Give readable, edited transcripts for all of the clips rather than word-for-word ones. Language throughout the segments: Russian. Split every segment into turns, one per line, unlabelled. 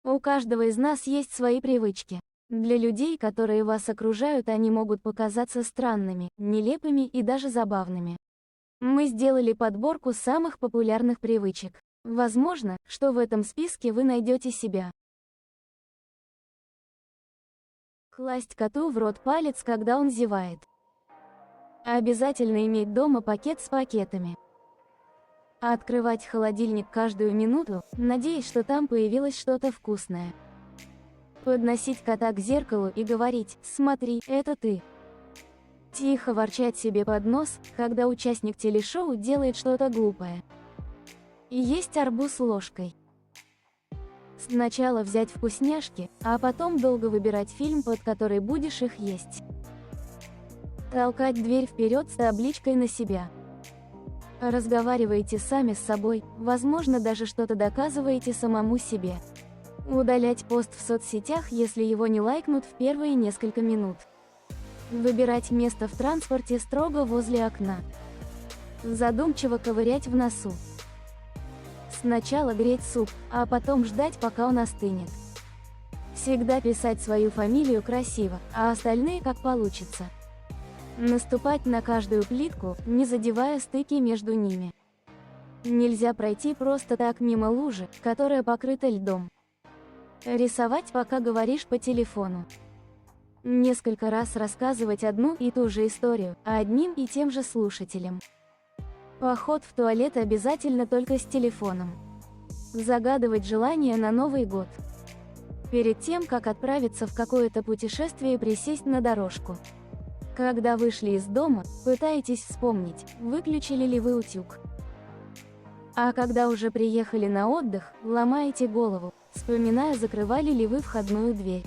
У каждого из нас есть свои привычки. Для людей, которые вас окружают, они могут показаться странными, нелепыми и даже забавными. Мы сделали подборку самых популярных привычек. Возможно, что в этом списке вы найдете себя. Класть коту в рот палец, когда он зевает. Обязательно иметь дома пакет с пакетами. Открывать холодильник каждую минуту, надеясь, что там появилось что-то вкусное. Подносить кота к зеркалу и говорить: «Смотри, это ты». Тихо ворчать себе под нос, когда участник телешоу делает что-то глупое. И есть арбуз ложкой. Сначала взять вкусняшки, а потом долго выбирать фильм, под который будешь их есть. Толкать дверь вперед с табличкой на себя. Разговариваете сами с собой, возможно, даже что-то доказываете самому себе. Удалять пост в соцсетях, если его не лайкнут в первые несколько минут. Выбирать место в транспорте строго возле окна. Задумчиво ковырять в носу. Сначала греть суп, а потом ждать, пока он остынет. Всегда писать свою фамилию красиво, а остальные как получится. Наступать на каждую плитку, не задевая стыки между ними. Нельзя пройти просто так мимо лужи, которая покрыта льдом. Рисовать, пока говоришь по телефону. Несколько раз рассказывать одну и ту же историю, одним и тем же слушателям. Поход в туалет обязательно только с телефоном. Загадывать желания на Новый год. Перед тем, как отправиться в какое-то путешествие, присесть на дорожку. Когда вышли из дома, пытаетесь вспомнить, выключили ли вы утюг. А когда уже приехали на отдых, ломаете голову, вспоминая, закрывали ли вы входную дверь.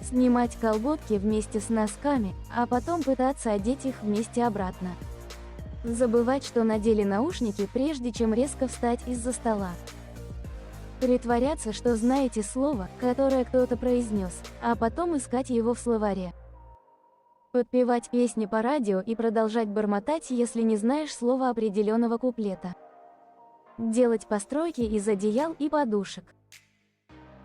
Снимать колготки вместе с носками, а потом пытаться одеть их вместе обратно. Забывать, что надели наушники, прежде чем резко встать из-за стола. Притворяться, что знаете слово, которое кто-то произнес, а потом искать его в словаре. Подпевать песни по радио и продолжать бормотать, если не знаешь слова определенного куплета. Делать постройки из одеял и подушек.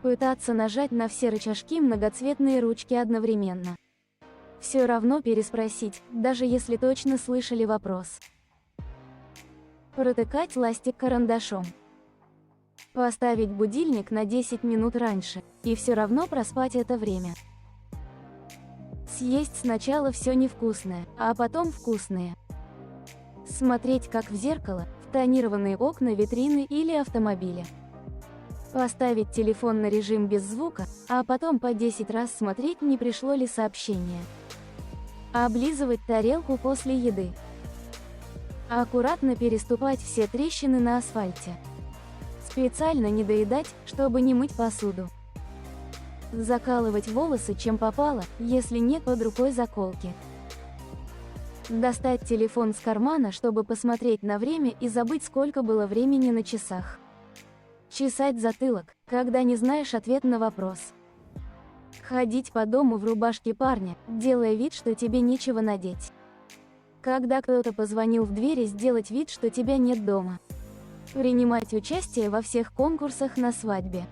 Пытаться нажать на все рычажки многоцветные ручки одновременно. Все равно переспросить, даже если точно слышали вопрос. Протыкать ластик карандашом. Поставить будильник на 10 минут раньше, и все равно проспать это время. Съесть сначала все невкусное, а потом вкусное. Смотреть как в зеркало, в тонированные окна витрины или автомобиля. Поставить телефон на режим без звука, а потом по 10 раз смотреть, не пришло ли сообщение. Облизывать тарелку после еды. Аккуратно переступать все трещины на асфальте. Специально не доедать, чтобы не мыть посуду. Закалывать волосы чем попало, если нет под рукой заколки. Достать телефон с кармана, чтобы посмотреть на время и забыть, сколько было времени на часах. Чесать затылок, когда не знаешь ответ на вопрос. Ходить по дому в рубашке парня, делая вид, что тебе нечего надеть. Когда кто-то позвонил в дверь, сделать вид, что тебя нет дома. Принимать участие во всех конкурсах на свадьбе.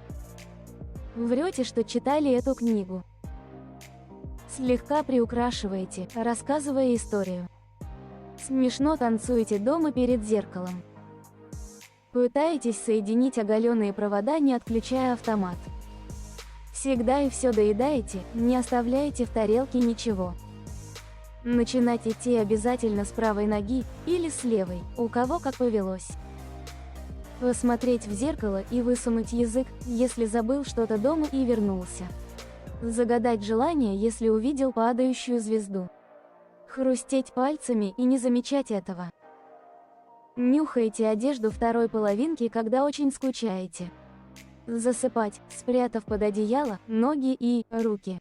Врете, что читали эту книгу. Слегка приукрашиваете, рассказывая историю. Смешно танцуете дома перед зеркалом. Пытаетесь соединить оголенные провода, не отключая автомат. Всегда и все доедаете, не оставляете в тарелке ничего. Начинать идти обязательно с правой ноги или с левой, у кого как повелось. Посмотреть в зеркало и высунуть язык, если забыл что-то дома и вернулся. Загадать желание, если увидел падающую звезду. Хрустеть пальцами и не замечать этого. Нюхаете одежду второй половинки, когда очень скучаете. Засыпать, спрятав под одеяло ноги и руки.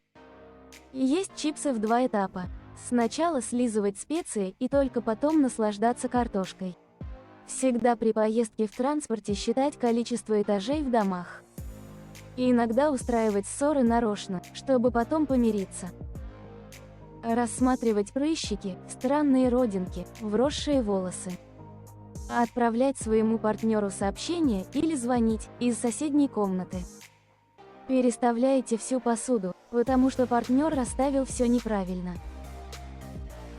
Есть чипсы в 2 этапа. Сначала слизывать специи и только потом наслаждаться картошкой. Всегда при поездке в транспорте считать количество этажей в домах. И иногда устраивать ссоры нарочно, чтобы потом помириться. Рассматривать прыщики, странные родинки, вросшие волосы. Отправлять своему партнеру сообщение или звонить из соседней комнаты. Переставляете всю посуду, потому что партнер расставил все неправильно.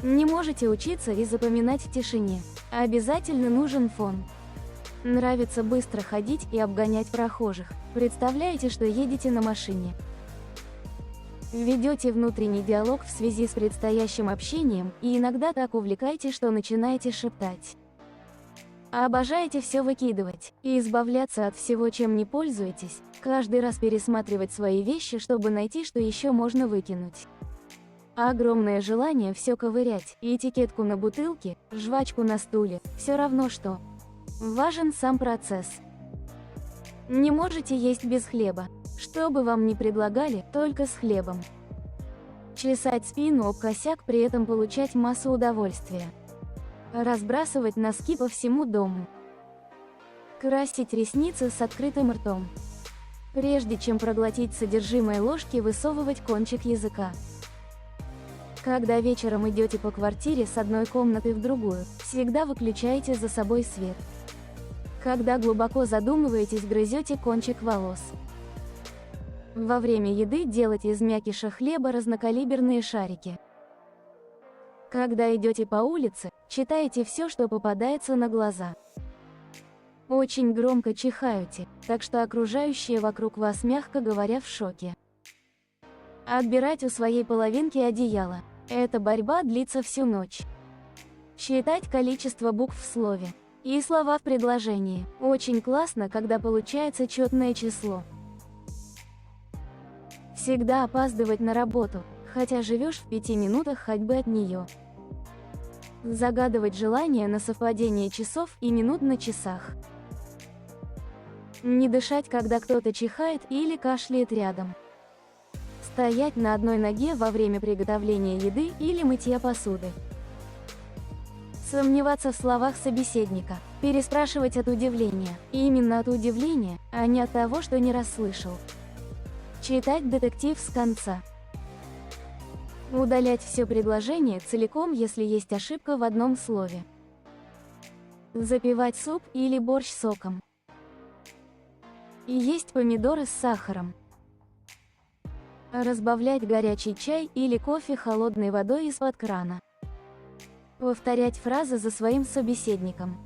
Не можете учиться и запоминать в тишине. Обязательно нужен фон. Нравится быстро ходить и обгонять прохожих. Представляете, что едете на машине. Ведете внутренний диалог в связи с предстоящим общением и иногда так увлекаетесь, что начинаете шептать. Обожаете все выкидывать и избавляться от всего, чем не пользуетесь, каждый раз пересматривать свои вещи, чтобы найти, что еще можно выкинуть. Огромное желание все ковырять, и этикетку на бутылке, жвачку на стуле, все равно что. Важен сам процесс. Не можете есть без хлеба. Что бы вам ни предлагали, только с хлебом. Чесать спину об косяк, при этом получать массу удовольствия. Разбрасывать носки по всему дому. Красить ресницы с открытым ртом. Прежде чем проглотить содержимое ложки, высовывать кончик языка. Когда вечером идете по квартире с одной комнаты в другую, всегда выключаете за собой свет. Когда глубоко задумываетесь, грызете кончик волос. Во время еды делать из мякиша хлеба разнокалиберные шарики. Когда идете по улице, читаете все, что попадается на глаза. Очень громко чихаете, так что окружающие вокруг вас, мягко говоря, в шоке. Отбирать у своей половинки одеяло. Эта борьба длится всю ночь. Считать количество букв в слове. И слова в предложении. Очень классно, когда получается четное число. Всегда опаздывать на работу, хотя живешь в 5 минутах ходьбы от нее. Загадывать желание на совпадение часов и минут на часах. Не дышать, когда кто-то чихает или кашляет рядом. Стоять на одной ноге во время приготовления еды или мытья посуды. Сомневаться в словах собеседника. Переспрашивать от удивления. И именно от удивления, а не от того, что не расслышал. Читать детектив с конца. Удалять все предложение целиком, если есть ошибка в одном слове. Запивать суп или борщ соком. И есть помидоры с сахаром. Разбавлять горячий чай или кофе холодной водой из-под крана. Повторять фразы за своим собеседником.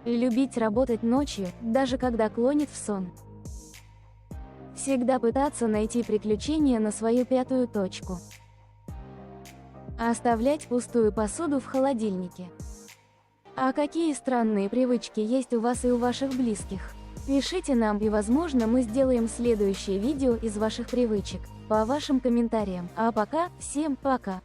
Любить работать ночью, даже когда клонит в сон. Всегда пытаться найти приключения на свою пятую точку. Оставлять пустую посуду в холодильнике. А какие странные привычки есть у вас и у ваших близких? Пишите нам, и возможно мы сделаем следующее видео из ваших привычек, по вашим комментариям. А пока, всем пока!